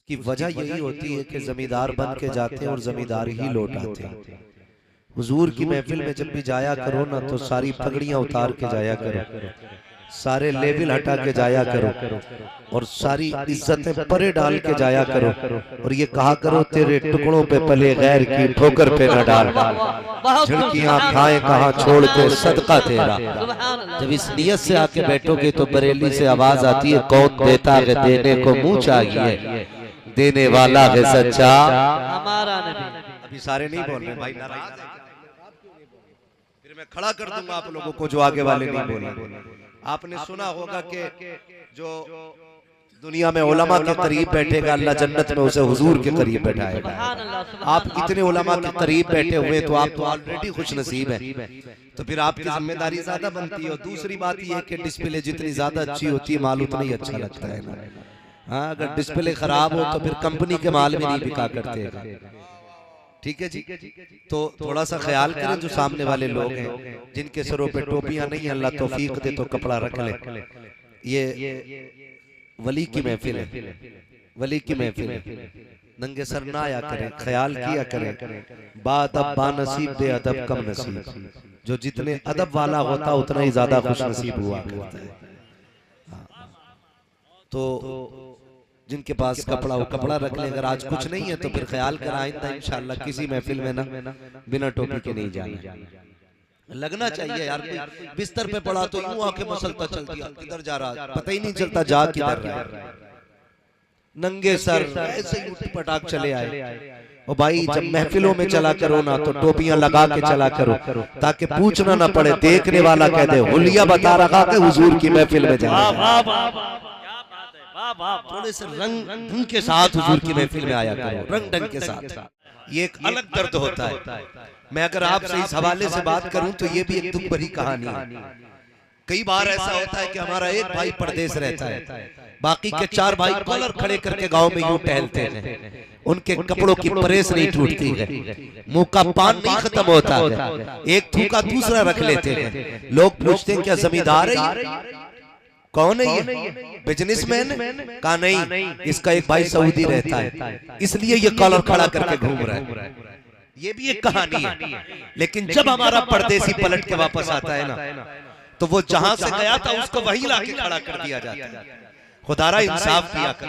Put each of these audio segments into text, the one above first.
की वजह यही होती है कि जमींदार बन के जाते हैं और जमींदार ही लौट आते हैं। हुजूर की महफिल में जब भी जाया करो ना तो सारी पगड़ियां उतार के जाया करो, सारे लेवल हटा के जाया करो और सारी इज्जतें परे डाल के जाया करो और ये कहा करो तेरे टुकड़ों पे पले गैर की ठोकर पे न डाल, झिड़कियां खाए कहाँ छोड़ के सदका तेरा। जब इस नियत से आके बैठोगे तो बरेली से आवाज आती है, कौन देता है देने को मुंह चाहिए, देने वाला है सच्चा हमारा नबी। अभी सारे नहीं बोल रहे भाई, नाराज है। फिर मैं खड़ा कर दूंगा आप लोगों को जो आगे वाले नहीं बोले। आपने सुना होगा कि जो दुनिया में उलमा के करीब बैठेगा अल्लाह जन्नत में उसे हुजूर के करीब बैठाएगा। आप इतने उलमा के करीब बैठे हुए तो आप तो ऑलरेडी खुश नसीब है, तो फिर आपकी जिम्मेदारी ज्यादा बनती है। और दूसरी बात यह है कि डिस्प्ले जितनी ज्यादा अच्छी होती है माल उतना ही अच्छा लगता है ना। हाँ, अगर डिस्प्ले खराब हो तो फिर कंपनी के माल भी नहीं बिका करते। ठीक है जी, तो थोड़ा सा ख्याल करें जो सामने वाले लोग हैं जिनके सरों पे टोपियां नहीं, अल्लाह तौफीक दे तो कपड़ा रख ले। ये वली की महफिल है, वली की महफिल है, नंगे सर ना आया करें, ख्याल किया करें। बाअदब बानसीब बेअदब कम नसीब, जो जितने अदब वाला होता उतना ही ज्यादा खुश नसीब हुआ करता है। तो जिनके पास कपड़ा हो कपड़ा रख ले, अगर आज कुछ नहीं है तो फिर ख्याल कर आइंदा इंशाअल्लाह किसी महफिल में ना बिना टोपी के नहीं जाना। लगना चाहिए यार, कोई बिस्तर पे पड़ा तो यूं आंखें मसलता चल दिया, किधर जा रहा पता ही नहीं चलता, जा किधर रहा है। नंगे सर ऐसे ही उठ पटाख चले आए। ओ भाई, जब महफिलों में चला करो ना तो टोपियां लगा के चला करो ताकि पूछना ना पड़े, देखने वाला कह दे हुलिया बता रखा कि हुजूर की महफिल में जा। थोड़े से रंग के साथ हुजूर की महफिल में आया करो, रंग ढंग के साथ। ये एक अलग दर्द होता है। मैं अगर आपसे इस हवाले से बात करूं तो ये भी एक दुख भरी कहानी है। कई बार ऐसा होता है कि हमारा एक भाई परदेश रहता है, बाकी के 4 भाई कॉलर खड़े करके गांव में यूं टहलते हैं, उनके कपड़ों की प्रेस नहीं टूटती है, मुंह का पान नहीं खत्म होता है, एक थूका दूसरा रख लेते हैं। लोग पूछते हैं क्या जमींदार है? कौन है ये? बिजनेसमैन? का नहीं, इसका एक भाई सऊदी रहता है इसलिए ये कॉलर खड़ा करके घूम रहा है। ये भी एक कहानी है। लेकिन जब हमारा परदेसी पलट के वापस आता है ना तो वो जहां से गया था उसको वहीं लाके खड़ा कर दिया जाता है। खुदारा इंसाफ किया कर,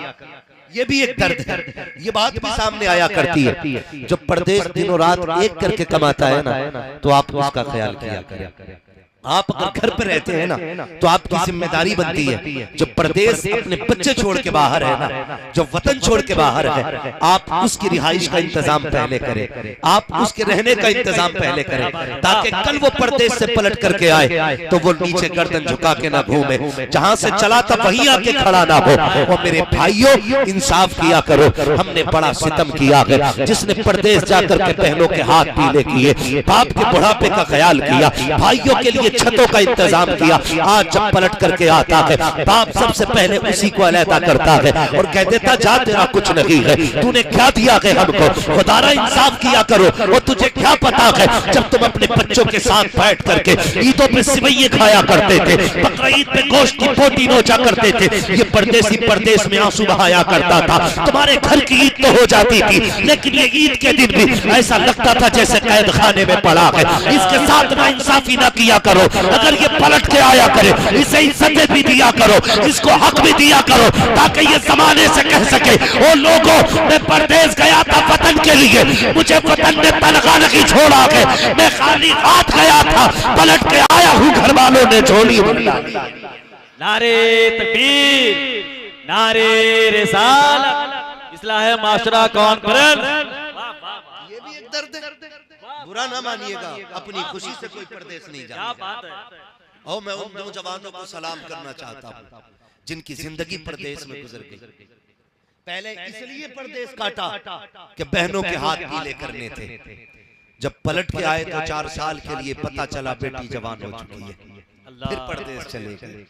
ये भी एक दर्द है। ये बात भी सामने आया करती है। जब परदेश दिनों रात एक करके कमाता है ना तो आप उसका ख्याल किया करें। आप अगर घर पे रहते हैं ना तो आपकी जिम्मेदारी बनती है, जो परदेश अपने बच्चे छोड़ के बाहर है ना, जो वतन छोड़ के बाहर है, आप उसकी रिहाइश का इंतजाम पहले करें, आप उसके रहने का इंतजाम पहले करें, ताकि कल वो परदेश से पलट करके आए तो वो नीचे गर्दन झुका के ना घूमे, जहां से चला था वहीं आके खड़ा ना हो। और मेरे भाइयों, इंसाफ किया करो। हमने बड़ा सितम किया है, जिसने परदेश जाकर के बहनों के हाथ पीले किए, बाप के बुढ़ापे का ख्याल किया, भाइयों के लिए छतों का इंतजाम किया, आज जब पलट करके आता है बाप सबसे पहले उसी को अलहदा करता है और कह देता जा तेरा कुछ नहीं है, तूने क्या दिया है हमको, खुदारा इंसाफ किया करो। और तुझे क्या पता है जब तुम अपने बच्चों के साथ बैठ करके ईदों पे सिवैये खाया करते थे, बकरीद पे गोश्त की बोटी नोचा करते थे, ये परदेसी परदेश में आंसू बहाया करता था। तुम्हारे घर की ईद तो हो जाती थी, लेकिन ये ईद के दिन भी ऐसा लगता था जैसे कैद खाने में पड़ा है। इसके साथ ना इंसाफी ना किया करो। अगर ये पलट के आया करे, इसे इज्जतें भी दिया करो, इसको हक भी दिया करो, ताकि ये जमाने से कह सके ओ लोगों, मैं परदेश गया था वतन के लिए, मुझे वतन में तनख्वाह नहीं छोड़ा है, मैं खाली हाथ गया था, पलट के आया हूँ घर वालों ने झोली बुला। नारे तकबीर, नारे रिसालत, इस्लाह माशरा कॉन्फ्रेंस। ये भी एक दर्द है, बुरा ना मानिएगा, अपनी खुशी से कोई परदेश नहीं जाता। और मैं उन नौजवानों को सलाम करना चाहता हूँ जिनकी जिंदगी परदेश में गुजर गई। पहले इसलिए परदेश काटा कि बहनों के हाथ पीले करने थे, जब पलट के आए तो 4 साल के लिए पता चला बेटी जवान हो चुकी है, फिर परदेश चले गए।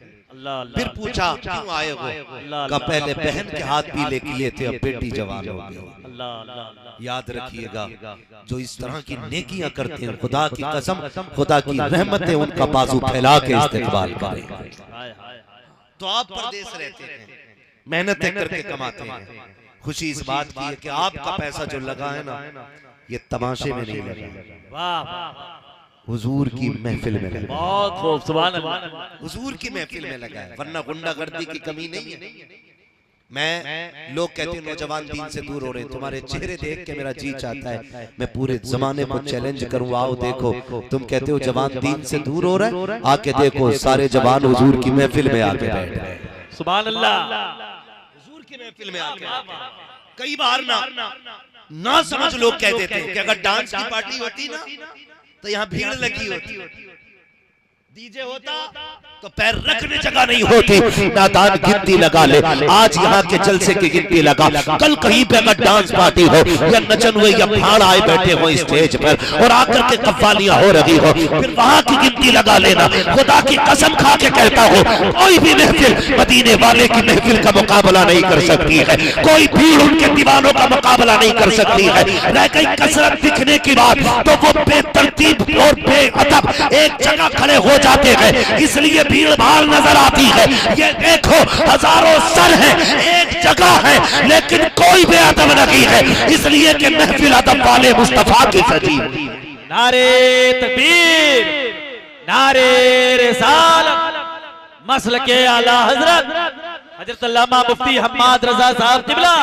फिर पूछा क्यों आए हो, का पहले बहन के हाथ पीले किए थे, अब बेटी जवान हो गई। याद रखिएगा, जो इस तरह की नेकियां करते हैं, खुदा की कसम, खुदा की रहमतें उनका बाजू फैला के इस्तेमाल करें। तो आप परदेश रहते हैं, मेहनतें करके कमाते हैं, खुशी इस बात की है कि आपका पैसा जो लगा है ना, ये तमाशे में नहीं लगा, वाह वाह, हुजूर की महफिल में लगा, बहुत खूब, सुभान अल्लाह, हुजूर की महफिल में लगा है, वरना गुंडागर्दी की कमी नहीं है। लोग कहते हैं नौजवान दीन से दूर हो रहे हैं, तुम्हारे चेहरे देख के मेरा जी चाहता है मैं पूरे जमाने को चैलेंज करूं, आओ देखो, तुम कहते हो जवान दीन से दूर हो रहा है, आके देखो सारे जवान हुजूर की महफिल में आके बैठ रहे हैं, सुभान अल्लाह, हुजूर की महफिल में आके। कई बार ना समझ लोग कहते थे कि अगर डांस की पार्टी होती ना तो यहाँ भीड़ लगी होती, डीजे होता तो पैर रखने जगह नहीं होती, नादान गिनती लगा ले, आज यहाँ के जलसे की गिनती लगा, कल कहीं पे अगर डांस पार्टी हो या नचन हुए या भाड़ आए बैठे हो स्टेज पर और आकर के कव्वालियां हो रही हो, फिर वहां की गिनती लगा लेना। खुदा की कसम खा के कहता हो, कोई भी महफिल मदीने वाले की महफिल का मुकाबला नहीं कर सकती है, कोई भीड़ उनके दीवानों का मुकाबला नहीं कर सकती है। रह गई कसरत दिखने की बात तो वो बेतरतीब और बेअदब एक जगह खड़े हो जाते हैं, इसलिए भीड़ भाड़ नजर आती है। ये देखो हजारों सर है, एक जगह है, लेकिन कोई बेअदब नहीं है, इसलिए कि महफिल अदब वाले मुस्तफा की सजी। नारे तकबीर, नारे रिसालत, मसल के आला हजरत अल्लामा मुफ्ती हम्माद रजा साहब किबला,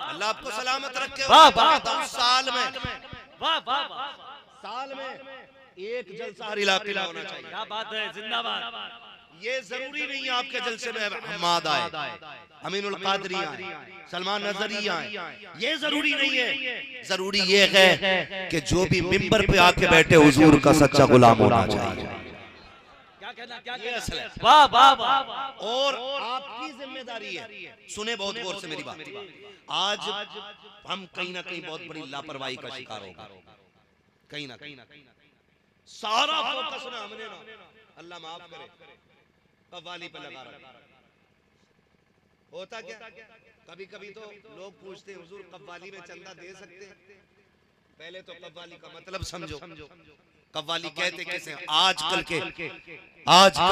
अल्लाह आपको सलामत रखे। वाह वाह, साल में वाह वाह, साल में एक जलसा हर इलाके में होना चाहिए। क्या बात है, जिंदाबाद। ये जरूरी नहीं है आपके जलसे में हम्माद आए, अमीनुल कादरी आए, सलमान नजरी आए, ये जरूरी नहीं है। जरूरी ये है कि जो भी मिंबर पे आके बैठे हुजूर का सच्चा गुलाम होना चाहिए। क्या कहना, क्या ये असल है। वाह वाह वाह, और आपकी जिम्मेदारी है, सुने बहुत गौर से मेरी बात, आज हम कहीं ना कहीं बहुत बड़ी लापरवाही का शिकार हो गए, कहीं ना कहीं सारा फोकस ना हमने ना, अल्लाह माफ करे, कव्वाली पे लगा रखा। होता क्या, कभी कभी तो लोग पूछते हैं हुजूर कव्वाली में चंदा दे सकते हैं? पहले तो कव्वाली का मतलब समझो, कव्वाली कहते किसे? आजकल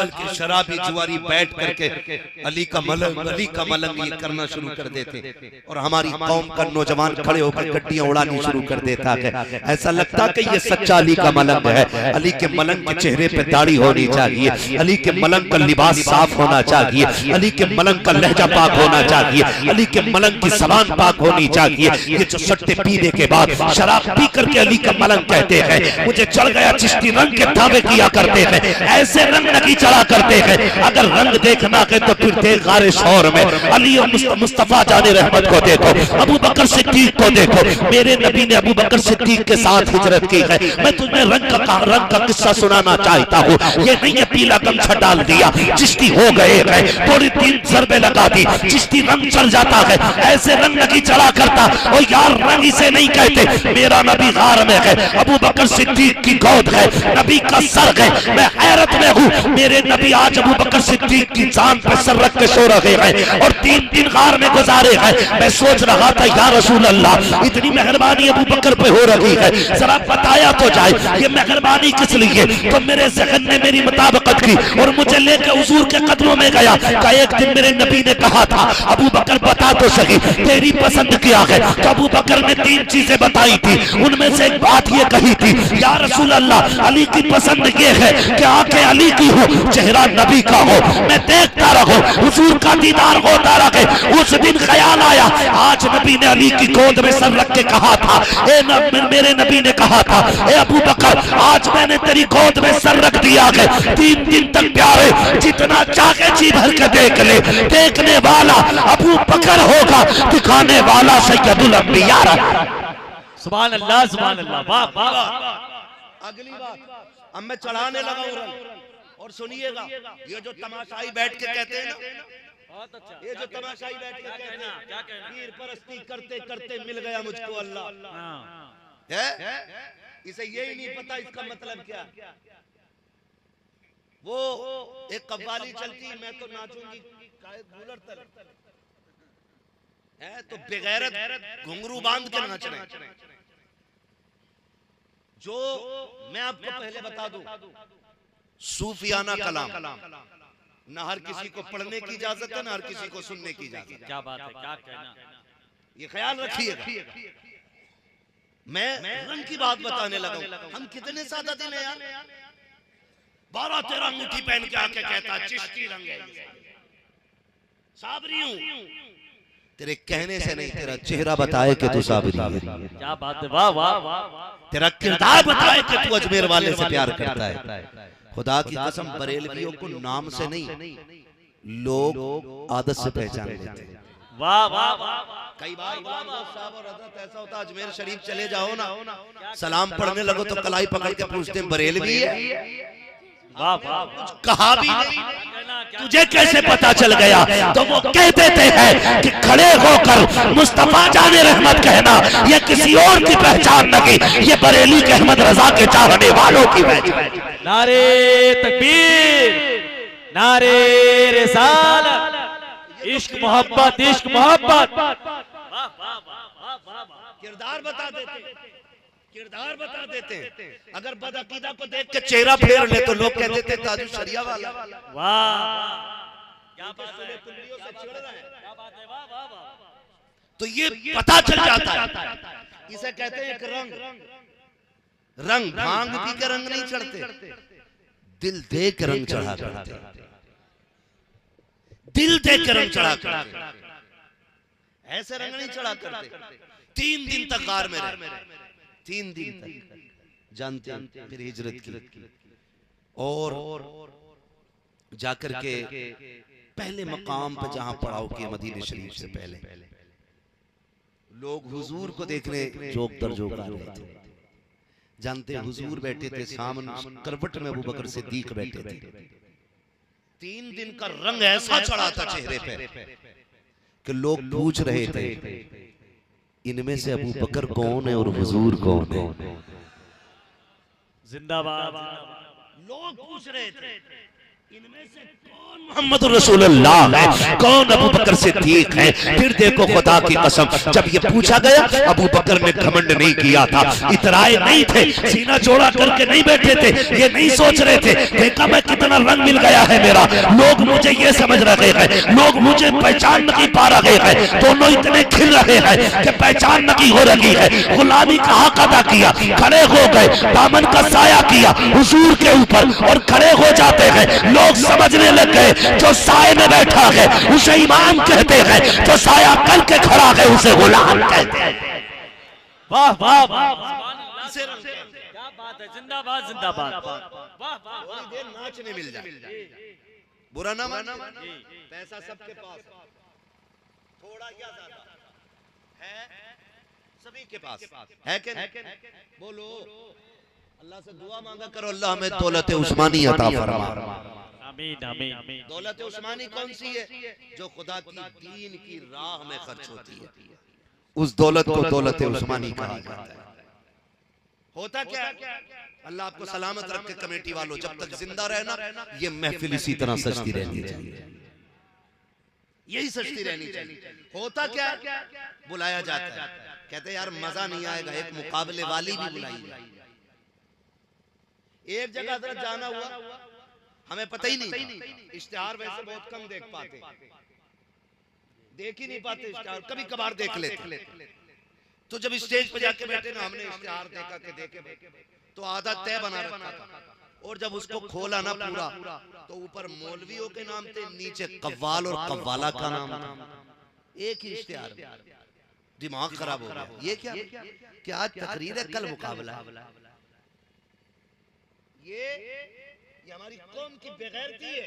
के शराबी जुआरी बैठ करके अली का मलंग ये करना शुरू कर देते और हमारी कौम का नौजवान खड़े होकर गड्डियां उड़ानी शुरू कर देता है। ऐसा लगता कि ये सच्चा अली का मलंग है। अली के मलंग के चेहरे पे दाढ़ी होनी चाहिए, अली के मलंग का लिबास साफ होना चाहिए, अली के मलंग का लहजा पाक होना चाहिए, अली के मलंग की जबान पाक होनी चाहिए। ये जो सट्टे पीने के बाद शराब पी करके अली का मलंग कहते हैं, मुझे चढ़ गया चिश्ती रंग के दावे किया करते हैं, ऐसे रंग नहीं चढ़ा करते हैं। अगर रंग देखना है तो फिर देख गारे शौर में अली और मुस्तफा जाने रहमत को देखो, अबू बकर सिद्दीक को देखो। मेरे नबी ने अबू बकर सिद्दीक के साथ हिजरत की है। मैं तुम्हें रंग का किस्सा सुनाना चाहता हूँ। ये नहीं है पीला गमछा डाल दिया चिश्ती हो गए हैं, थोड़ी 3 ज़रबे लगा दी चिश्ती रंग चल जाता है, ऐसे रंग नहीं चढ़ा करता। और यार रंग इसे नहीं कहते। मेरा नबी गार में है, अबू बकर सिद्दीक की गोद है, नबी का सर है, मैं हैरत में हूँ। मेरे नबी आज अबू बकर सिद्दीक की जान पर सर रख के सो रहे हैं और 3 दिन गार में गुजारे हैं। मैं सोच रहा था या रसूल अल्लाह, इतनी मेहरबानी अबू बकर पे हो रही है, जरा बताया तो जाए ये मेहरबानी किस लिए। तो मेरे ज़हन ने मेरी मुताबिकत की और मुझे लेकर हुजूर के कदमों में गया। का एक दिन मेरे नबी ने कहा था, अबू बकर बता तो सही तेरी पसंद क्या है। तो अबू बकर ने 3 चीजें बताई थी, उनमें से एक बात ये कही थी, या रसूल अल्लाह अली की पसंद ये है कि आंखें अली की हो, चेहरा नबी का हो, मैं देखता रहूं, हुजूर का दीदार होता रहे। उस दिन ख्याल आया, आज नबी ने अली की गोद में सर रख के कहा था, मेरे नबी ने कहा था, ए अबू बकर आज मैंने तेरी गोद में सर रख दिया है, 3 दिन तक प्यारे जितना चाहे जी भर के देख ले। देखने वाला अबू बकर होगा, दिखाने वाला सैयदुल अंबिया। सुभान अल्लाह, सुभान अल्लाह, वाह वाह। अगली बात अब मैं चढ़ाने लगा हूं और सुनिएगा, ये जो तमाशाई बैठ के कहते हैं ना, बहुत अच्छा, ये जो तमाशाई बैठ के कहते हैं क्या कहना, पीर परस्ती करते करते मिल गया मुझको अल्लाह है, इसे यही नहीं पता इसका मतलब क्या। वो एक कव्वाली चलती, मैं तो नाचूंगी है तो बेगैरत घुंघरू बांध के नाच रहे। जो मैं आपको पहले बता दूं, सूफियाना कलाम न हर किसी को पढ़ने की इजाजत है, न हर किसी को सुनने की इजाजत। क्या बात है, क्या कहना। ये ख्याल रखिएगा। मैं रंग की बात बताने लगा हूं। हम कितने सादा दिन है यार। 12-13 अंगूठी पहन के आके कहता चिश्ती रंग है, साबरी हूं। तेरे कहने से नहीं, तेरा चेहरा बताए कि तू साबरी है। क्या बात है, वाह वाह वाह। तेरा किरदार बताए कि तू अजमेर वाले से प्यार करता है। खुदा की कसम बरेलवियों को नाम से नहीं, लोग आदत से पहचान लेते हैं। वाह वाह वाह। कई बार साहब और हजरत ऐसा होता, अजमेर शरीफ चले जाओ ना, सलाम पढ़ने लगो तो कलाई पकड़ के पूछते हैं बरेलवी है? वाह वाह। कहा भी नहीं, तुझे कैसे पता चल गया? तो वो कह देते हैं कि खड़े होकर मुस्तफा जाने रहमत कहना ये किसी और की पहचान नहीं, ये बरेली के अहमद रजा के चाहने वालों की पहचान। नारे तकबीर, नारे रिसालत, इश्क मोहब्बत, इश्क मोहब्बत। किरदार बता देते, किरदार बता देते हैं। अगर बदअकीदा को देख के चेहरा फेर ले तो लोग कह देते हैं ताजु शरिया वाला। वाह क्या बात है, तुल्लियों से चिढ़ रहा है, क्या बात है, वाह वाह वाह। तो ये पता चल जाता है। इसे कहते हैं एक रंग। रंग भांग पी के रंग नहीं चढ़ते, दिल दे के रंग चढ़ा करते। दिल दे के रंग चढ़ा करते, ऐसे रंग नहीं चढ़ा करते। 3 दिन तक गार में रहे, 3 दिन तक जानते हैं। फिर हिजरत की और जाकर के पहले मकाम पे जहां पड़ाव किया मदीने शरीफ से पहले, लोग हुजूर को देखने जोक दर जोक आ रहे थे। जानते हैं हुजूर बैठे थे सामने करवट में, अबू बकर सिद्दीक बैठे थे। 3 दिन का रंग ऐसा चढ़ा था चेहरे पे कि लोग पूछ रहे थे इनमें से अबू बकर कौन है और हुजूर कौन है। जिंदाबाद। लोग पूछ रहे थे इनमें से कौन मोहम्मद रसूलुल्लाह है, कौन अबू बकर सिद्दीक है। फिर देखो खुदा की कसम, जब ये पूछा गया अबू बकर ने घमंड नहीं किया था, इतराए नहीं थे, सीना चौड़ा करके नहीं बैठे थे। ये नहीं सोच रहे थे देखा मैं कितना रंग मिल गया है मेरा, लोग मुझे ये समझ रहे हैं, लोग मुझे पहचान नहीं पा रहे हैं। दोनों इतने खिल रहे हैं कि पहचान नहीं हो रही है। गुलामी का हक अदा किया, खड़े हो गए, दामन का साया किया हुजूर के ऊपर और खड़े हो जाते हैं। लोग समझने लग गए जो साए में बैठा है उसे इमाम कहते हैं, जो साया करके खड़ा है उसे गुलाम कहते हैं। वाह वाह वाह, क्या बात है, जिंदाबाद जिंदाबाद। वाह वाह, थोड़ी देर नाचने मिल जाए, बुरा ना मानो। पैसा सबके पास थोड़ा या ज्यादा है, सभी के पास है कि बोलो अल्लाह से दुआ मांगा करो, अल्लाह हमें दौलत उस्मानी अता फरमा। आमीन आमीन। दौलत उस्मानी कौन सी है? जो खुदा की दीन की राह में खर्च होती है, उस दौलत को दौलत उस्मानी कहा जाता है। होता क्या है, अल्लाह आपको सलामत रखे कमेटी वालों, जब तक जिंदा रहना ये महफिल इसी तरह सजती रहनी चाहिए, यही सजती रहनी चाहिए। होता क्या, बुलाया जाता है, कहते यार मजा नहीं आएगा, एक मुकाबले वाली भी बुलाई। एक जगह जरा जाना हुआ, हमें पता ही नहीं, इश्तिहार वैसे बहुत कम देख पाते, देख ही नहीं पाते इश्तिहार, कभी कभार देख लेते। तो जब स्टेज पे जाके बैठे ना, हमने इश्तिहार देखा कि देखे तो आधा तय बना रखा था, और जब उसको खोला ना पूरा तो ऊपर मौलवियों के नाम थे, नीचे कव्वाल और कव्वाला का नाम था। एक ही इश्तिहार, दिमाग खराब हो गया। ये क्या आज तकरीर है, कल मुकाबला है। ये हमारी कौम की बेगैरती है,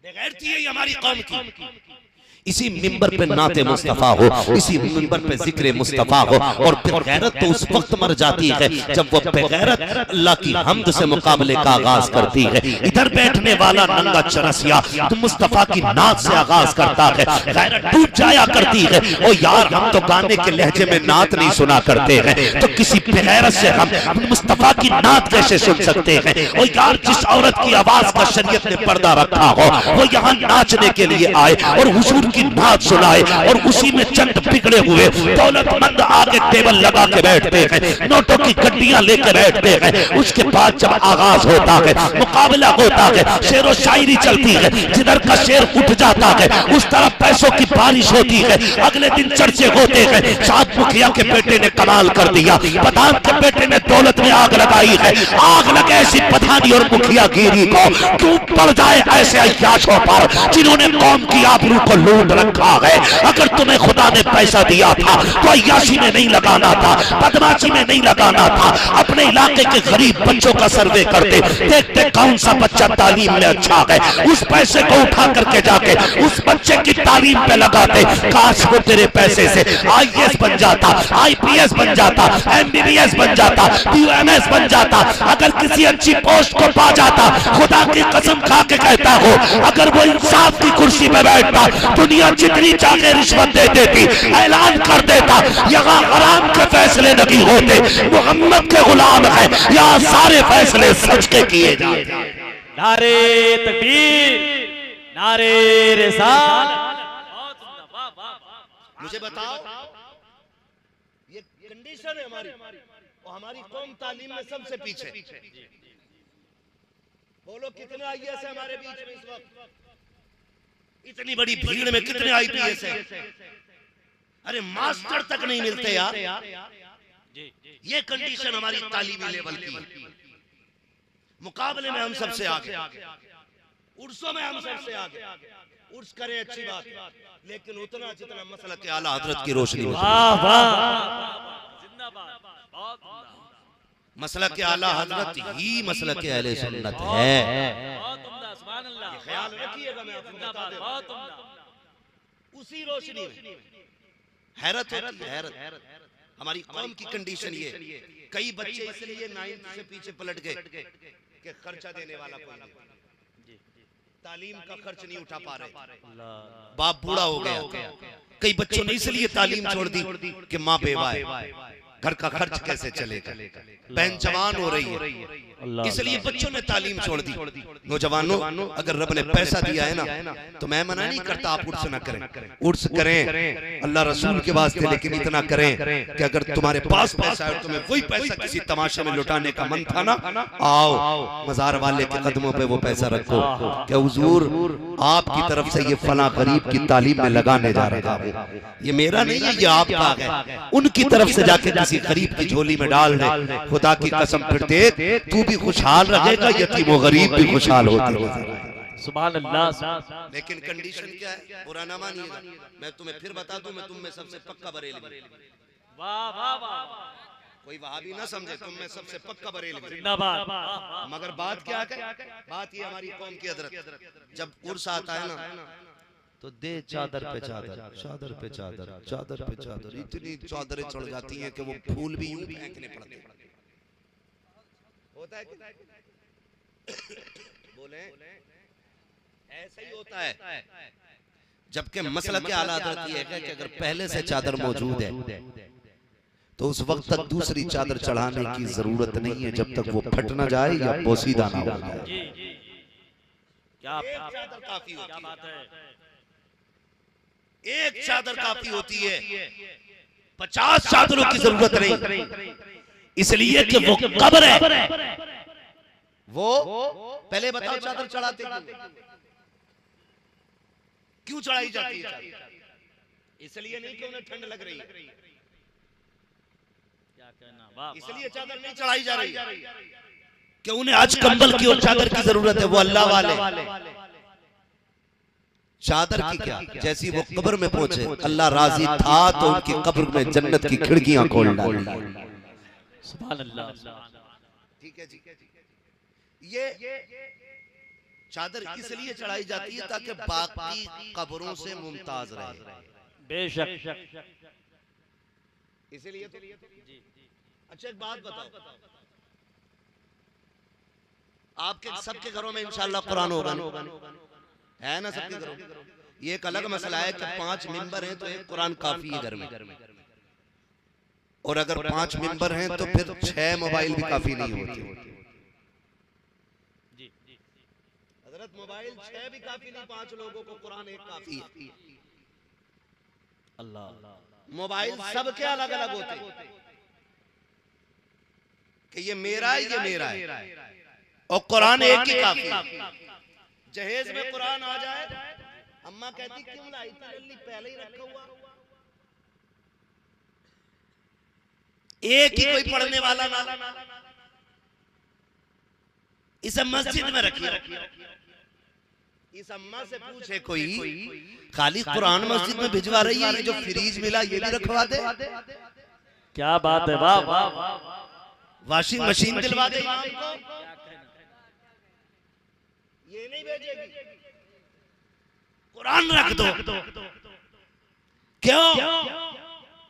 बेगैरती है ये हमारी कौम की। इसी मिंबर पे नाते मुस्तफा हो, इसी मिंबर पे जिक्र मुस्तफा हो, और बेगैरत तो उस वक्त मर जाती है जब वो बेगैरत अल्लाह की हमद से मुकाबले का आगाज करती है। इधर बैठने वाला नंगा चरसिया तो मुस्तफा की नात से आगाज करता है, गैरत टूट जाया करती है। ओ यार हम तो गाने के लहजे में नात नहीं सुना करते हैं, तो किसी बेगैरत से हम मुस्तफा की नात कैसे सुन सकते हैं। ओ यार जिस औरत की आवाज का शरीयत ने पर्दा रखा हो वो यहाँ नाचने के लिए आए और हुजूर की नात सुनाए और उसी में चंद बिगड़े हुए दौलतमंद आगे टेबल लगा के बैठते हैं, नोटों की गड्डियां लेके बैठते हैं। उसके बाद जब आगाज होता है, मुकाबला होता है, शेर व शायरी चलती है, जिधर का शेर उठ जाता है उस तरफ पैसों की बारिश होती है। अगले दिन चर्चे होते हैं, साहब मुखिया के बेटे ने कमाल कर दिया, पठान के बेटे ने दौलत में आग लगाई है। आग लगे ऐसी पठानी और मुखिया गिरी को, क्यों पड़ जाए ऐसे अय्याशों पर जिन्होंने कौम की आबरू को लूट रखा है। अगर तुम्हें खुदा ने पैसा दिया था तो अय्याशी में नहीं लगाना था, बदमाशी में नहीं लगाना था। अपने इलाके के गरीब बच्चों का सर्वे करते, देखते कौन सा बच्चा तालीम में अच्छा है, उस पैसे को उठा करके जाके उस बच्चे की तालीम पे लगाते। काश वो तेरे पैसे से आईएएस बन जाता, आईपीएस बन जाता, एमबीबीएस बन जाता, यूएमएस बन जाता, अगर किसी अच्छी पोस्ट को पा जाता। खुदा की कसम खा के कहता हो, अगर वो इंसाफ की कुर्सी पे बैठता, दुनिया जितनी चाहे रिश्वत दे देती, ऐलान कर देता यहाँ हराम के फैसले नहीं होते, मोहम्मद के गुलाम है, यहाँ सारे फैसले सच के किए जाते। नारे तकबीर, नारे रिसालत। मुझे बताओ, ये कंडीशन है हमारी, और हमारी कौम तालीम में सबसे पीछे। बोलो कितने आईएएस है हमारे बीच में इस वक्त? इतनी बड़ी भीड़ में कितने आईपीएस है? अरे मास्टर तक नहीं मिलते यार। ये कंडीशन हमारी तालीमी लेवल की। मुकाबले में हम सबसे आगे, उर्सों में हम सबसे आगे। उर्स करें अच्छी बात, लेकिन उतना जितना मसला के आला हजरत की रोशनी में। मसला के आला हजरत ही मसला के अहले सुन्नत है। ख्याल रखिएगा, मैं आपको बता दूं, उसी रोशनी में हैरत होती है, हैरत। हमारी कौम की कंडीशन ये, कई बच्चे इसलिए 9th से पीछे पलट गए कि खर्चा देने वाला कोई नहीं, तालीम का खर्च नहीं उठा पा रहे, बाप बूढ़ा हो गया। कई बच्चों ने इसलिए तालीम छोड़ दी कि माँ बेवा है, घर का खर्च कैसे चलेगा, बहन जवान हो रही है, इसलिए बच्चों ने तालीम छोड़ दी। नौजवानों, अगर रब ने पैसा दिया है ना, तो मैं मना नहीं करता आप उर्स ना करें, उर्स करें अल्लाह रसूल के वास्ते, लेकिन इतना करें कि अगर तुम्हारे पास पैसा है और तुम्हें वही पैसा किसी तमाशे में लुटाने का मन था ना, आओ मजार वाले के कदमों पे वो पैसा रखो कि हुजूर आपकी तरफ से ये फला गरीब की तालीम में लगाने जा रहा हूँ, ये मेरा नहीं है, ये आपका है। उनकी तरफ से जाके किसी गरीब की झोली में डाल दे, खुदा की कसम फिर देख तू भी खुशहाल रहेगा, यतीम और गरीब भी खुशहाल होते हैं। सुभान अल्लाह। लेकिन कंडीशन क्या है, बुरा ना मानिएगा, मैं तुम्हें फिर बता दूं, मैं तुम में सबसे पक्का बरेलवी। वाह वाह वाह, कोई वहाबी ना समझे, तुम में सबसे पक्का बरेलवी। जिंदाबाद। मगर बात क्या है, बात ये हमारी कौम की हजरत, जब उर्स आता है ना, तो दे चादर पे चादर, चादर पे चादर, चादर पे चादर, इतनी चादरें चढ़ जाती हैं कि वो फूल भी यूं फेंकने पड़ते हैं। होता है बोले ऐसा ही होता है। जबकि मसला के आला हजरत ये है कि अगर पहले से चादर मौजूद है तो उस वक्त तक दूसरी चादर चढ़ाने की जरूरत नहीं है, जब तक वो फट ना जाए या पोसीदा ना हो जाए। क्या चादर काफी क्या होती बात है। है, एक चादर काफी होती है, 50 चादरों की जरूरत नहीं, इसलिए कि वो कब्र है। वो पहले बताओ चादर चढ़ाते क्यों चढ़ाई जाती है? इसलिए नहीं कि उन्हें ठंड लग रही है, क्या कहना, वाह। इसलिए चादर नहीं चढ़ाई जा रही कि उन्हें आज कंबल की और चादर की जरूरत है। वो अल्लाह वाले चादर की क्या, जैसी वो कब्र में पहुंचे अल्लाह राजी था तो उनकी कब्र में जन्नत की खिड़कियां खोल डाली। सुभान अल्लाह। ठीक है जी, ये चादर इसलिए चढ़ाई जाती है ताकि बाकी कब्रों से मुमताज रहे। बेशक। इसलिए अच्छा एक बात बताओ, आपके सबके घरों में इंशाल्लाह कुरान होगा है ना? सबके घरों में। ये एक अलग मसला है कि 5 मेंबर हैं तो एक कुरान काफी है घर में, और अगर 5 मेंबर हैं तो फिर 6 मोबाइल भी काफी नहीं होते। हजरत मोबाइल 6 भी काफी नहीं, 5 लोगों को कुरान एक काफी है। अल्लाह। मोबाइल सबके अलग अलग होते कि ये मेरा है, ये मेरा है, और कुरान एक ही काफी। जहेज में कुरान आ जाए, अम्मा कहती क्यों लाई थी लल्ली, पहले ही रखा हुआ। एक ही कोई पढ़ने वाला ना, इसे मस्जिद में रखिए। इस अम्मा से पूछे कोई, खाली कुरान मस्जिद में भिजवा रही है, ये जो फ्रीज मिला ये भी रखवा दे। क्या बात है, वाह वाह। वॉशिंग मशीन दिलवा दे इमाम को, ये नहीं भेजेगी। कुरान रख दो। क्यों?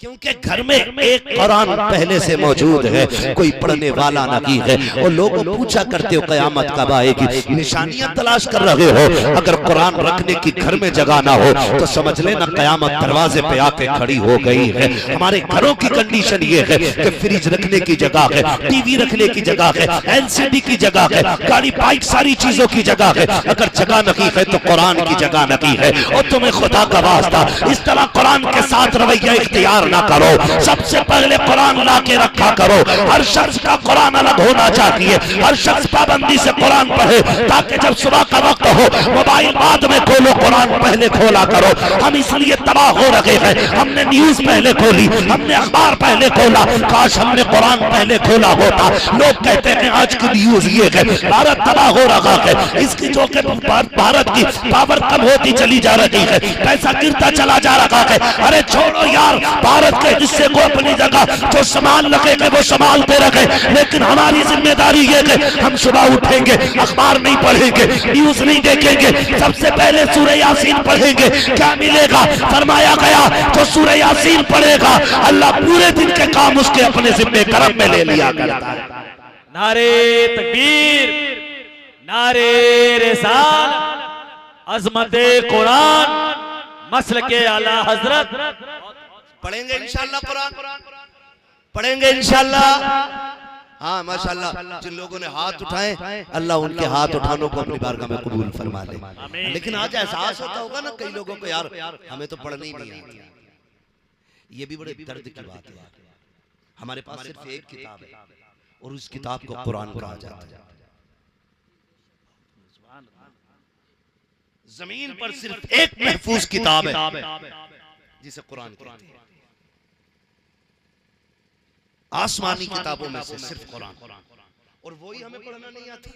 क्योंकि घर में एक कुरान पहले से मौजूद है, कोई पढ़ने वाला नहीं है। और लोग पूछा करते हो कयामत कब आएगी, निशानियां तलाश कर रहे हो। अगर कुरान रखने की घर में जगह ना हो तो समझ लेना कयामत दरवाजे पे आके खड़ी हो गई है। हमारे घरों की कंडीशन ये है कि फ्रिज रखने की जगह है, टीवी रखने की जगह है, एलसीडी की जगह है, गाड़ी बाइक सारी चीजों की जगह है। अगर जगह नहीं है तो कुरान की जगह नहीं है। और तुम्हें खुदा का वास्ता इस तरह कुरान के साथ रवैया इख्तियार ना करो। सबसे पहले कुरान ला के रखा करो। हर शख्स का कुरान अलग होना चाहिए। हर शख्स पाबंदी से कुरान पढ़े, ताकि जब सुबह का वक्त हो मोबाइल बाद में खोलो, कुरान पहले खोला करो। हम इसलिए तबाह हो रहे हैं, हमने न्यूज पहले खोली, हमने अखबार पहले खोला। काश हमने कुरान पहले खोला होता। लोग कहते हैं आज की न्यूज ये है, भारत तबाह हो रहा है, इसकी जो कि भारत की पावर कम होती चली जा रही है, पैसा गिरता चला जा रहा है। अरे छोड़ो यार, भारत के हिस्से को अपनी जगह जो संभाल रखेंगे वो संभालते रखे, लेकिन हमारी जिम्मेदारी ये है हम सुबह उठेंगे, अखबार नहीं पढ़ेंगे, न्यूज नहीं देखेंगे, सबसे पहले सूरह यासीन पढ़ेंगे। क्या मिलेगा? फरमाया गया जो सूरह यासीन पढ़ेगा अल्लाह पूरे दिन के काम उसके अपने जिम्मे करम में ले लिया करता है। नारे तकबीर, नारे रिसालत, अज़मते कुरान, मसल के आला हजरत। पढ़ेंगे इंशाल्लाह कुरान, पढ़ेंगे इंशाल्लाह। हाँ माशाल्लाह, जिन लोगों ने हाथ उठाए अल्लाह उनके हाथ उठानों को अपनी बारगाह में कबूल फरमा ले। लेकिन आज एहसास होता होगा ना कई लोगों को, यार हमें तो पढ़नी ही नहीं आती। ये भी बड़े दर्द की बात है। हमारे पास सिर्फ एक किताब है और उस किताब को कुरान कहा जाता है। जमीन पर सिर्फ एक महफूज किताब है जिसे कुरान कहते हैं। आसमानी किताबों में से सिर्फ कुरान, और वही हमें पढ़ना नहीं आती।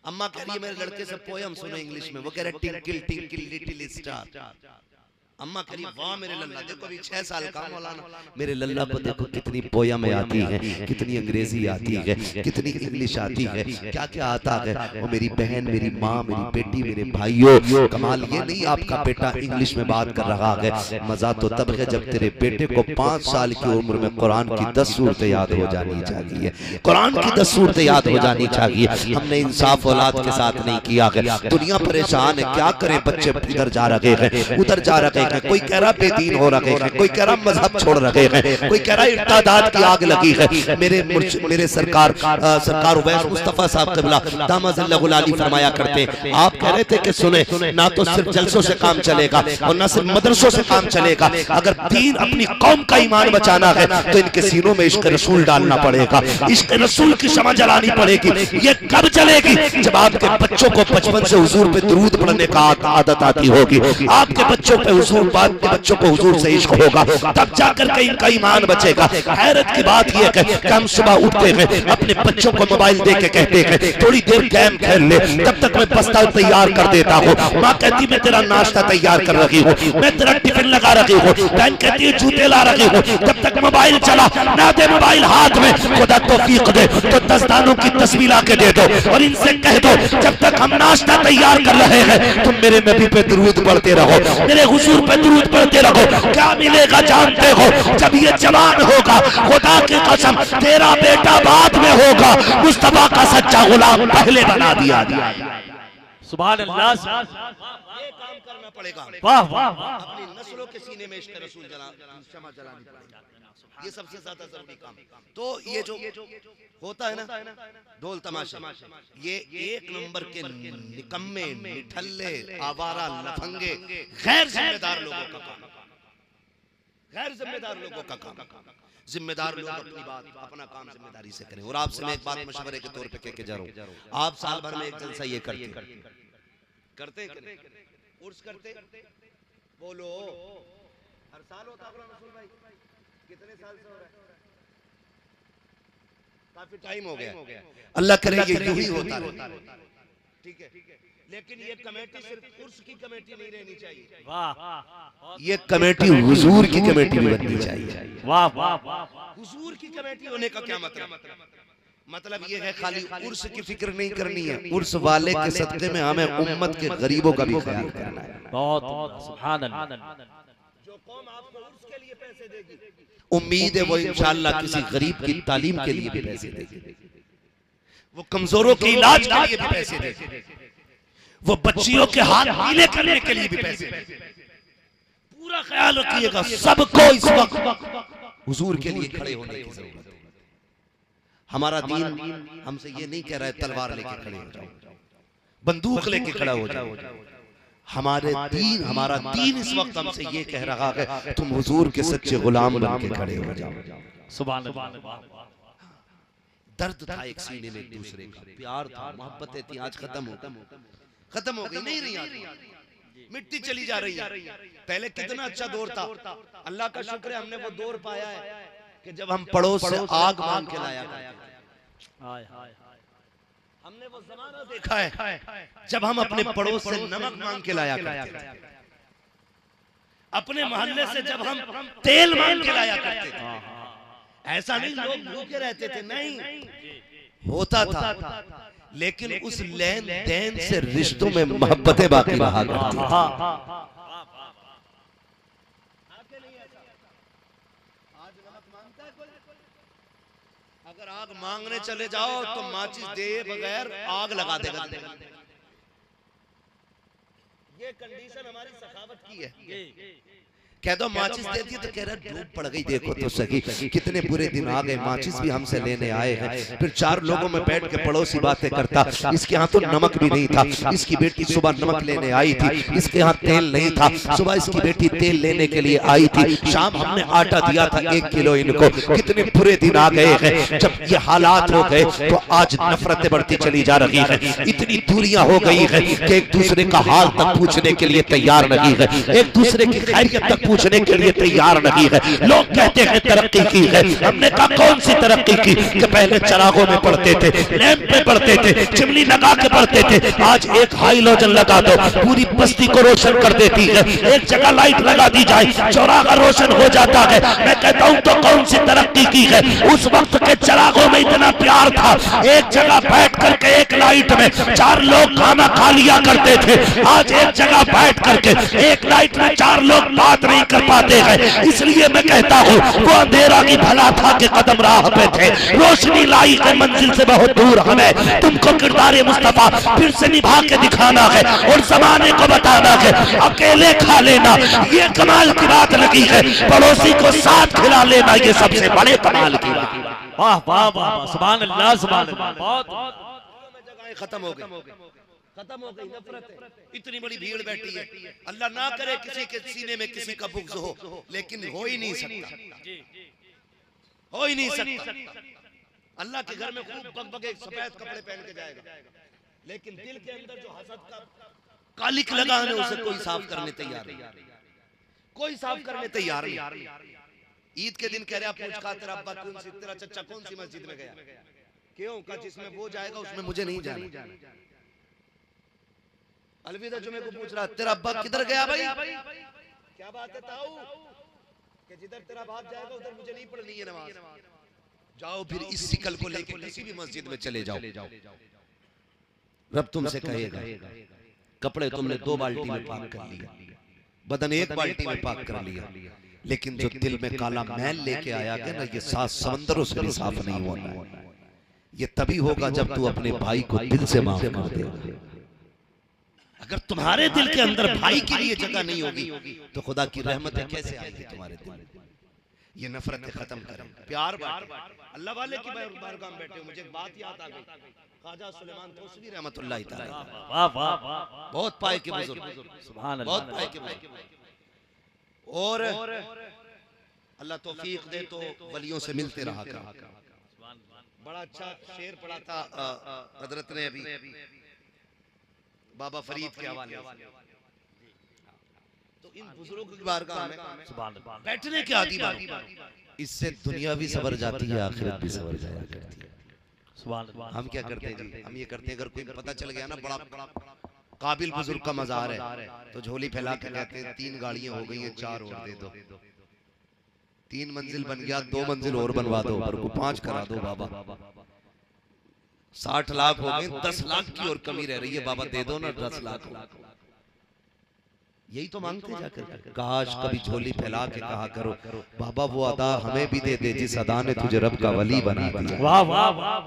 अम्मा कह रही है मेरे लड़के से पोयम सुनो इंग्लिश में, वो कह रहे टिंकल टिंकल लिटिल स्टार। अम्मा कह रही वाह मेरे लल्ला, देखो अभी 6 साल का मौलाना, मेरे लल्ला को देखो कितनी पोयम आती है, कितनी अंग्रेजी आती है, कितनी इंग्लिश आती है, क्या क्या आता है। वो मेरी बहन, मेरी माँ, मेरी बेटी, मेरे भाइयों, कमाल ये नहीं आपका बेटा इंग्लिश में बात कर रहा है, मजा तो तब है जब तेरे बेटे को 5 साल की उम्र में कुरान की 10 सूरतें याद हो जानी चाहिए। कुरान की 10 सूरतें याद हो जानी चाहिए। हमने इंसाफ औलाद के साथ नहीं किया है। दुनिया परेशान है, क्या करें, बच्चे इधर जा रहे हैं, उधर जा रहे हैं, कोई कह रहा बेदीन हो रहे हैं, कोई कह रहा मजहब छोड़ रहे हैं, कोई कह रहा इर्तादाद की आग लगी है। मेरे सरकार उवैस मुस्तफा साहब क़िबला दामदल्लाहुल आली फरमाया करते, आप कह रहे थे कि सुने ना तो सिर्फ जलसों से काम चलेगा और ना सिर्फ मदरसों से काम चलेगा, अगर दीन अपनी कौम का ईमान बचाना है तो इनके सीनों में इश्क रसूल डालना पड़ेगा, इश्क रसूल की शमा जलानी पड़ेगी। ये कब चलेगी? जब आपके बच्चों को बचपन से हुजूर पे दुरूद पढ़ने का आदत आती होगी, आपके बच्चों पे हुजूर, बाद के बच्चों को हुजूर से इश्क होगा, तब जाकर के इनका ईमान बचेगा। हैरत की बात यह है कि हम सुबह उठते हैं, अपने बच्चों को मोबाइल दे के कहते हैं थोड़ी देर गेम खेल ले, जब तक मैं बस्ता तैयार कर देता हूँ। माँ कहती मैं तेरा नाश्ता तैयार कर रही हूँ, मैं तेरा टिफिन लगा रही हूँ, बहन कहती है जूते ला रही हूँ, जब तक मोबाइल चला ना दे मोबाइल हाथ में, खुदा तौफीक दे तो 10 दानों की तस्वीर ला के दे दो और इनसे कह दो जब तक हम नाश्ता तैयार कर रहे हैं तुम मेरे नबी पे दुरूद पढ़ते रहो, मेरे हुजूर पे दुरूद पढ़ते रहो। क्या मिलेगा जानते हो? जब ये जवान होगा, खुदा की कसम तेरा बेटा बाद में होगा, मुस्तफा का सच्चा गुलाम पहले बना दिया गया। सुभान अल्लाह, ये काम करना पड़ेगा। वाह वाह, अपनी नस्लों के सीने में इश्क रसूल शमा जलानी पड़ेगी, ये सबसे ज्यादा जरूरी काम। तो ये जो होता है ना ढोल तमाशा, ये 1 नंबर के निकम्मे, निठल्ले, आवारा, लफंगे, गैर जिम्मेदार लोगों का काम। गैर जिम्मेदार लोगों का काम। जिम्मेदार लोग अपनी बात अपना काम जिम्मेदारी से करें। और आपसे मैं एक बात मशवरे के तौर पे कह के जा रहा हूँ, आप साल भर में एक जलसा ये करते उर्स करते बोलो हर साल होता है रसूल भाई, कितने साल से हो रहा है? काफी टाइम हो गया। अल्लाह करे ये यूं ही होता है, ठीक है। लेकिन ये कमेटी सिर्फ उर्स की कमेटी नहीं रहनी चाहिए, वाह, ये कमेटी हुजूर की कमेटी भी बननी चाहिए। वाह वाह वाह। हुजूर की कमेटी होने का क्या मतलब? मतलब ये है खाली उर्स की फिक्र नहीं करनी है, उर्स वाले के सदक़े में हमें उम्मत के गरीबों का भी ख्याल करना है। बहुत सुभान अल्लाह। जो कौम आपको उर्स के लिए पैसे देगी, उम्मीद है वो इंशाअल्लाह किसी गरीब की तालीम के लिए भी पैसे देगी, वो कमजोरों के इलाज के लिए भी पैसे देगी, वो बच्चियों के हाथ नीले करने के लिए भी पैसे देगी। पूरा ख्याल रखिएगा, सबको इस वक्त हुजूर के लिए खड़े होने की जरूरत है। हमारा दीन हमसे ये नहीं कह रहा है तलवार लेके खड़े हो जाओ, बंदूक लेके खड़ा हो जाओ। हमारा दीन इस वक्त हमसे ये कह रहा है तुम हुजूर के सच्चे गुलाम बन के खड़े हो जाओ। सुभान अल्लाह। दर्द था एक सीने में, एक दूसरे का प्यार था, मोहब्बतें थी, आज खत्म हो गई, नहीं रही, मिट्टी चली जा रही है। पहले कितना अच्छा दौर था, अल्लाह का शुक्र है हमने वो दौर पाया है कि जब हम पड़ोस से आग मांग के लाया करते। हमने वो ज़माना देखा है जब हम अपने पड़ोस से नमक मांग के लाया करते थे, अपने मोहल्ले से जब हम तेल मांग के लाया करते थे। ऐसा नहीं लोग भूखे रहते थे, नहीं होता था, लेकिन उस लेन देन से रिश्तों में मोहब्बतें बाकी रहा करती थी। अगर आग मांगने चले जाओ तो माचिस दे बगैर आग लगा देगा। ये कंडीशन हमारी सखावत की है। कह दो माचिस दे दी तो कह रहा धूप पड़ गई, देखो तो सही कितने बुरे दिन आ गए, माचिस भी हमसे लेने आए हैं। फिर चार लोगों में बैठ के पड़ोसी बातें करता, इसके यहाँ तो नमक भी नहीं था, इसकी बेटी सुबह नमक लेने आई थी, इसके यहाँ तेल नहीं था, सुबह इसकी बेटी तेल लेने के लिए आई थी, शाम हमने आटा दिया था 1 किलो इनको। कितने बुरे दिन आ गए हैं। जब ये हालात हो गए तो आज नफरतें बढ़ती चली जा रही है, इतनी दूरियां हो गई है कि एक दूसरे का हाल तक पूछने के लिए तैयार नहीं है, एक दूसरे की खैरियत तक पूछने के लिए तैयार नहीं है। लोग कहते हैं तरक्की की है, हमने कहा कौन सी तरक्की की? कि पहले चरागों में पढ़ते थे, लैंप पे पढ़ते थे, चिमनी लगा के पढ़ते थे, आज एक हाइलोजन लगा दो पूरी बस्ती को रोशन कर देती है। एक जगह लाइट लगा दी जाए चौराहा रोशन हो जाता है। मैं कहता हूं तो कौन सी तरक्की की है? उस वक्त के चरागों में इतना प्यार था, एक जगह बैठ करके एक लाइट में 4 लोग खाना खा लिया करते थे। आज एक जगह बैठ करके एक लाइट में 4 लोग बात नहीं कर पाते हैं। इसलिए मैं कहता हूँ वो अंधेरा की भला था कि कदम राह पे थे, रोशनी लाई है मंजिल से बहुत दूर हमें। तुमको किरदारे मुस्तफा फिर से निभा के दिखाना है और जमाने को बताना है अकेले खा लेना ये कमाल की बात लगी है, पड़ोसी को साथ खिला लेना ये सबसे बड़े कमाल की बात। वाह वाह वाह, सुभान अल्लाह सुभान अल्लाह। बहुत खत्म हो गई नफरत है, इतनी बड़ी भीड़ बैठी है। अल्लाह ना करे किसी के सीने में किसी का बुग़्ज़ हो, लेकिन हो ही नहीं सकता, हो ही नहीं सकता। अल्लाह के घर में खूब बगबगे सफेद कपड़े पहन के जाएगा, लेकिन दिल के अंदर जो हसद का कालिक लगा है उसे कोई साफ करने तैयार नहीं, कोई साफ करने तैयार नहीं। ईद के दिन कह रहा पूछ खा तेरा अब्बा कौन सी, तेरा चचा कौन सी मस्जिद में गया? क्यों? का जिसमें वो जाएगा उसमें मुझे नहीं जाना। अलविदा जुमे को पूछ रहा तेरा अब्बा किधर गया भाई? क्या बात है ताऊ? कि जिधर तेरा बाप जाएगा उधर मुझे नहीं पढ़नी है नमाज। जाओ फिर इस सिकल को लेके किसी भी मस्जिद में चले जाओ, रब तुमसे कहेगा कपड़े तुमने 2 बाल्टी में पाक कर लिया, बदन 1 बाल्टी में पाक कर लिया, लेकिन जो दिल में काला मैल लेके आया है ना, ये 7 समंदरों से भी साफ नहीं होना। ये तभी होगा जब तू अपने भाई को दिल से माफ कर दे। अगर तुम्हारे दिल के अंदर भाई के लिए जगह नहीं होगी तो खुदा की रहमतें कैसे आएगी तुम्हारे दिल में? ये नफरतें खत्म करें, प्यार बांटें। अल्लाह वाले की बारगाह में बैठे हो, मुझे एक बात याद आ गई। ख्वाजा सुलेमान तौसीफी रहमतुल्लाह तआला, वाह वाह वाह, बहुत पाए के बुजुर्ग, सुभान अल्लाह, बहुत पाए के बुजुर्ग। और अल्लाह तौफीक दे तो वलियों से मिलते रहा करो। बड़ा अच्छा शेर पढ़ा था हजरत ने अभी बाबा फरीद के हवाले से। तो इन बुजुर्गों की बारगाह में बैठने के आदि बनो, इससे दुनिया भी सवर जाती है, आखिरत भी सवर जाया करती है। हम क्या करते हैं जी, हम ये करते हैं अगर कोई पता चल गया ना बड़ा काबिल बुजुर्ग का मजार है तो झोली फैला के कहते हैं 3 गाड़ियां हो गई हैं, 4 और दे दो। 3 मंजिल बन गया, 2 मंजिल और बनवा दो, ऊपर को 5 करा दो बाबा। 60 लाख हो गए, 10 लाख की और कमी रह रही है बाबा, दे दो ना 10 लाख। यही तो मांगते जाकर। काश कभी झोली फैला के कहा करो बाबा वो अदा हमें भी दे दे जिस अदा ने तुझे रब का वली बना दिया। वाह वाह वाह,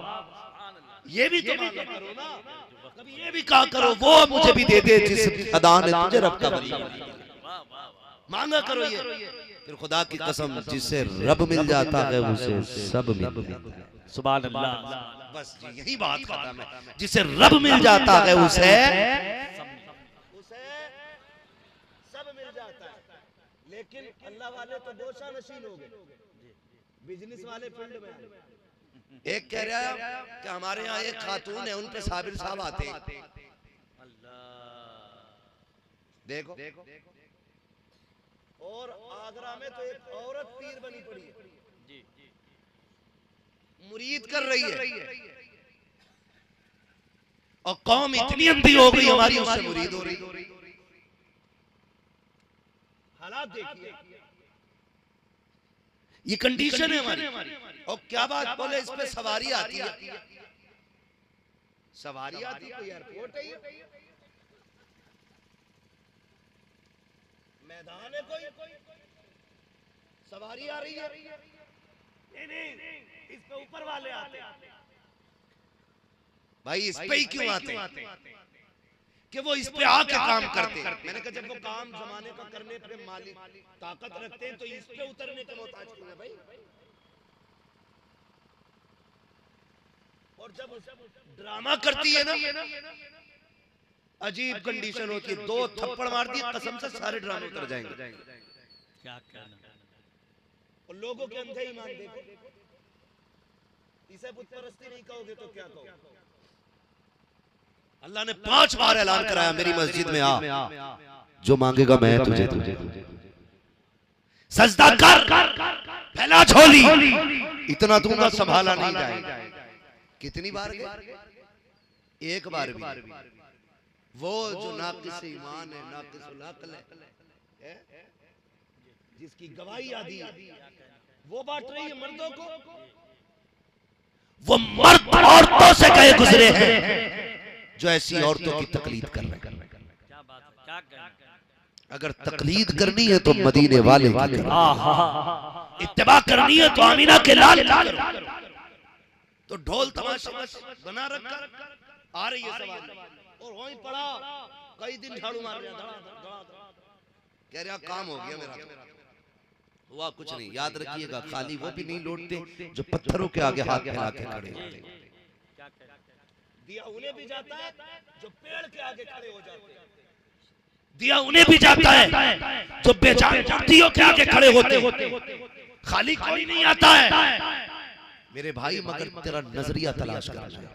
ये भी तो मांगा करो ना, कभी ये भी कहा करो वो मुझे भी दे दे जिस अदा ने तुझे रब का वली बना दिया। मांगा करो ये। फिर खुदा की कसम जिसे रब मिल जाता है उसे सब मिल जाता है। सुभान अल्लाह। बस जी यही बात खत्म है। जिसे रब मिल जाता है उसे सब मिल जाता है। लेकिन अल्लाह वाले तो गोशा नशीन हो गए, बिजनेस वाले फील्ड में। एक कह रहा है कि हमारे यहाँ एक खातून है, उन पे साबिर साहब आते हैं। देखो और आगरा में तो एक औरत पीर बनी पड़ी है, मुरीद कर रही है और कौम इतनी अंधी हो गई हमारी उससे मुरीद हो रही। हालात देखिए, ये कंडीशन है हमारी। और क्या बात बोले, इस पे सवारी आती है, सवारी आती है, एयरपोर्ट है, मैदान है, कोई सवारी आ रही है। नहीं, इस पे ऊपर वाले आते हैं भाई, इस पे ही क्यों आते हैं कि वो इस पे आके काम करते हैं। मैंने कहा जब वो काम जमाने का करने पे मालिक ताकत रखते हैं तो इस पे उतरने के मोहताज क्यों है भाई। और जब ड्रामा करती है ना, अजीब कंडीशन होती है, 2 थप्पड़ मार दिए कसम से सारे ड्रामे उतर जाएंगे। क्या कहना। और लोगों के अंधे ईमान देखो, इसे बुत परस्ती नहीं कहोगे तो क्या कहोगे। अल्लाह ने 5 बार ऐलान कराया मेरी मस्जिद में आ, जो मांगेगा मैं तुझे तुझे सजदा कर, फैला झोली, इतना दूंगा संभाला नहीं जाएगा। कितनी बार गए? एक बार भी। वो जो नाकिस ईमान है, नाकिस अक्ल है, जिसकी गवाही आदि वो बांट रही है मर्दों को। वो मर्द औरतों से गए गुजरे हैं जो ऐसी औरतों की तकलीद कर रहे हैं। क्या बात है, क्या कहना। अगर तकलीद करनी है तो मदीने वाले की करो, इत्तिबा करनी है तो आमीना के लाल की करो। तो ढोल तमाशा बना रखा आ रही है सवाल, और वहीं पड़ा कई दिन झाड़ू मार रहा, कह रहा काम हो गया मेरा, हुआ कुछ नहीं। याद रखिएगा खाली वो भी नहीं लौटते जो पत्थरों के आगे हाथ फैला के खड़े होते। दिया उन्हें भी जाता है जो पेड़ के आगे खड़े हो जाते हैं। दिया उन्हें भी जाता है जो बेजान मूर्तियों के आगे खड़े होते। खाली कोई नहीं आता है मेरे भाई, मगर तेरा नजरिया तलाश करना है,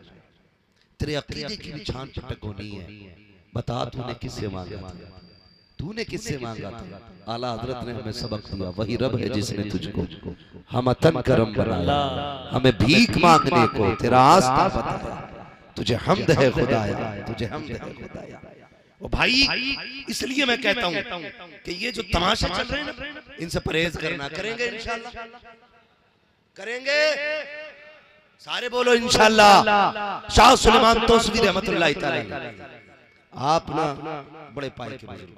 तेरे अकीदे की भी छान पटक होनी है। बता तूने किससे मांगा था, तूने किससे मांगा था। आला हजरत ने हमें सबक दिया, वही रब है जिसने तुझको हम अतन करम बनाया, हमें भीख मांगने को तेरा आस्था बताया। तुझे हमद है खुदाया, तुझे हमद है खुदाया। ओ भाई, इसलिए मैं कहता हूं कि ये जो तमाशा चल रहे हैं ना, इनसे परहेज करना। करेंगे इंशाल्लाह, करेंगे सारे, बोलो इंशाल्लाह। शाह सुलेमान तौसीफी रहमतुल्लाह तआला, आप ना बड़े पाए के बुजुर्ग,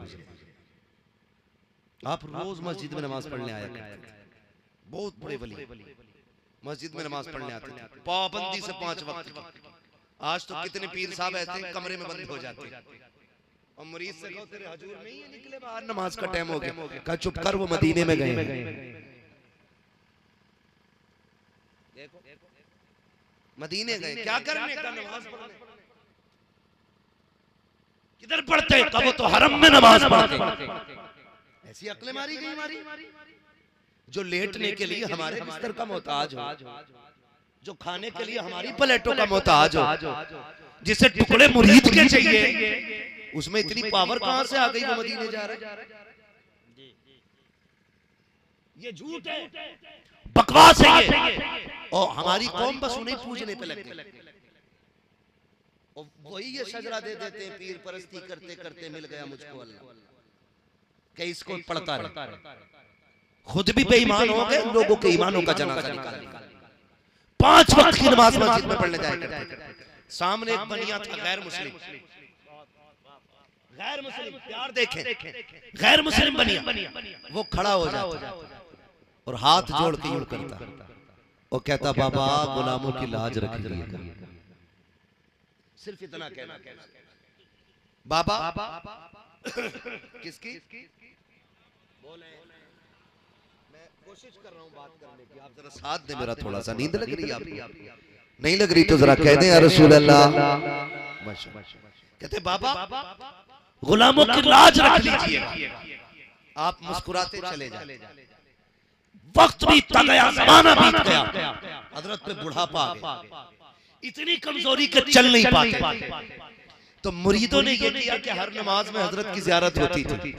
आप रोज मस्जिद में नमाज पढ़ने आया करते थे। बहुत बड़े वली मस्जिद में नमाज पढ़ने आते थे, पाबंदी से 5 वक्त की। आज तो कितने पीर साहब ऐसे कमरे में बंद हो जाते हैं, और मरीज से कहो तेरे हुजूर नहीं है, निकले बाहर, नमाज का टाइम हो गया। कहा चुप कर, वो मदीने में गए। मदीने गए क्या करने का, नमाज पढ़ने। किधर पढ़ते हैं, वो तो हरम में नमाज पढ़ते। ऐसी अक्लें मारी गई हमारी। जो लेटने के लिए हमारे बिस्तर का मोहताज हो, जो खाने के लिए हमारी प्लेटों का मोहताज हो, जिसे टुकड़े मुरीद के चाहिए, उसमें इतनी पावर कहां से आ गई वो मदीने जा रहा है? ये झूठ है, बकवास है ये। और हमारी कौम बस उन्हें पूजने पे लग गई, और वही ये सजरा दे देते हैं, पीर परस्ती करते करते मिल गया मुझको अल्लाह, कि इसको पढ़ता रहे। खुद भी बेईमान हो गए, लोगों के ईमानों का जनाजा निकाल दिया। 5 वक्त की नमाज मस्जिद में पढ़ने जाया करते थे। सामने एक बनिया था गैर मुस्लिम, प्यार देखें, गैर मुस्लिम बनिया, वो खड़ा हो जाता और हाथ जोड़ के यूं करता और कहता, बाबा गुलामों की लाज रख लीजिएगा। सिर्फ इतना कहना, बाबा किसकी बोले, मैं कोशिश कर रहा हूं बात करने की, आप जरा साथ दे मेरा, थोड़ा सा नींद लग रही है आपको? नहीं लग रही तो जरा कह दें या रसूल अल्लाह। कहते बाबा गुलामों की लाज रख लीजिए। आप मुस्कुराते चले जाए। वक्त बीतता गया, जमाना बीत गया, हजरत पे बुढ़ापा आ गया, इतनी कमजोरी के चल नहीं पाते। तो मुरीदों ने यह किया कि हर नमाज में हजरत की जियारत होती थी।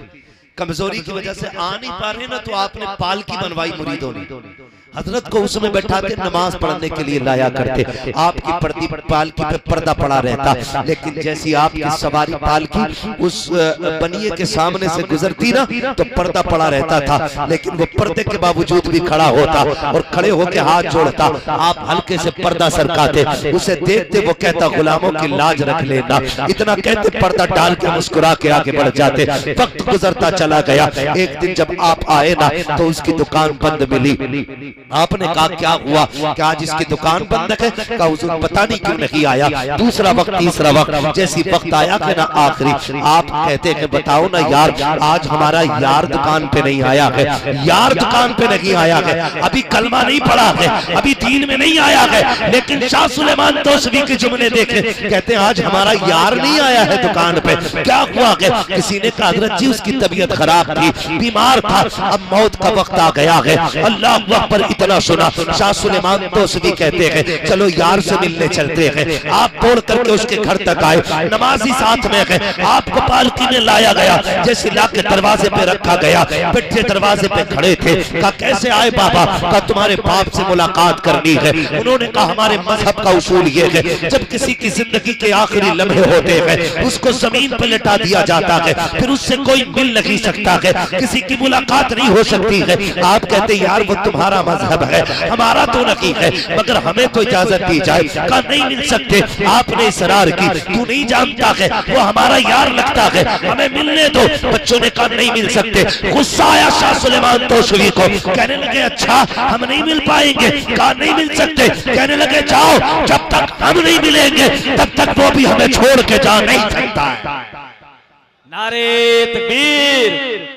कमजोरी की वजह से आ नहीं पा रहे ना, तो आपने पालकी बनवाई मुरीदों ने। हजरत को उसमें बैठा के नमाज पढ़ने के लिए लाया करते। आपकी पर्दी पालकी पे पर्दा पड़ा रहता, लेकिन जैसी आपकी सवारी पालकी उस बनिए के सामने से गुजरती ना, तो पर्दा पड़ा रहता था, लेकिन वो पर्दे के बावजूद भी खड़ा होता और खड़े होकर हाथ जोड़ता। आप हल्के से पर्दा सरकाते, उसे देखते वो कहता, गुलामों की लाज रख लेना। इतना कहते पर्दा डाल के मुस्कुरा के आगे बढ़ जाते। वक्त गुजरता चला गया। एक दिन जब आप आए ना, तो उसकी दुकान बंद मिली। आपने कहा क्या हुआ, क्या आज इसकी दुकान बंद है? कहा हुजूर पता नहीं क्यों नहीं आया। दूसरा वक्त, तीसरा वक्त, जैसी वक्त आया कि ना आखिरी, आप कहते हैं बताओ ना यार, आज हमारा यार दुकान पे नहीं आया है, यार दुकान पे नहीं आया है, अभी कलमा नहीं पढ़ा है, अभी दीन में नहीं आया है। लेकिन शाह सुलेमान तोसवी के जुमले देखे, कहते हैं आज हमारा यार नहीं आया है दुकान पे। क्या हुआ है? किसी ने कहा हजरत जी उसकी तबीयत खराब थी, बीमार था, अब मौत का वक्त आ गया है। अल्लाह अकबर। इतना सुना, शाह सुलेमान तोसवी कहते हैं चलो यार से मिलने चलते हैं। आप दौड़ करके उसके घर तक आए, नमाजी साथ में गए, आपको पालकी में लाया गया, जैसे लाके दरवाजे पे रखा गया, बैठे दरवाजे पे खड़े थे। कहा कैसे आए बाबा? कहा तुम्हारे बाप से मुलाकात करनी है। उन्होंने कहा हमारे मजहब का उसूल ये है, जब किसी की जिंदगी के आखिरी लम्हे होते हैं, उसको जमीन पर लेटा दिया जाता है, फिर उससे कोई मिल नहीं सकता है, किसी की मुलाकात नहीं हो सकती है। आप कहते यार वो तुम्हारा मजहब है, हमारा तो नहीं है, मगर हमें तो इजाजत दी जाए। कहा नहीं मिल सकते। आपने इसरार की, तू नहीं जानता है वो हमारा यार लगता है, हमें मिलने दो। बच्चों ने कहा नहीं मिल सकते। गुस्सा आया शाह सुलेमान तोसवी को, कहने लगे अच्छा हम नहीं मिल पाएंगे? कहा नहीं मिल सकते। कहने लगे जाओ, जब तक हम नहीं मिलेंगे तब तक वो भी हमें छोड़ के जा नहीं सकता है। नारे तकबीर।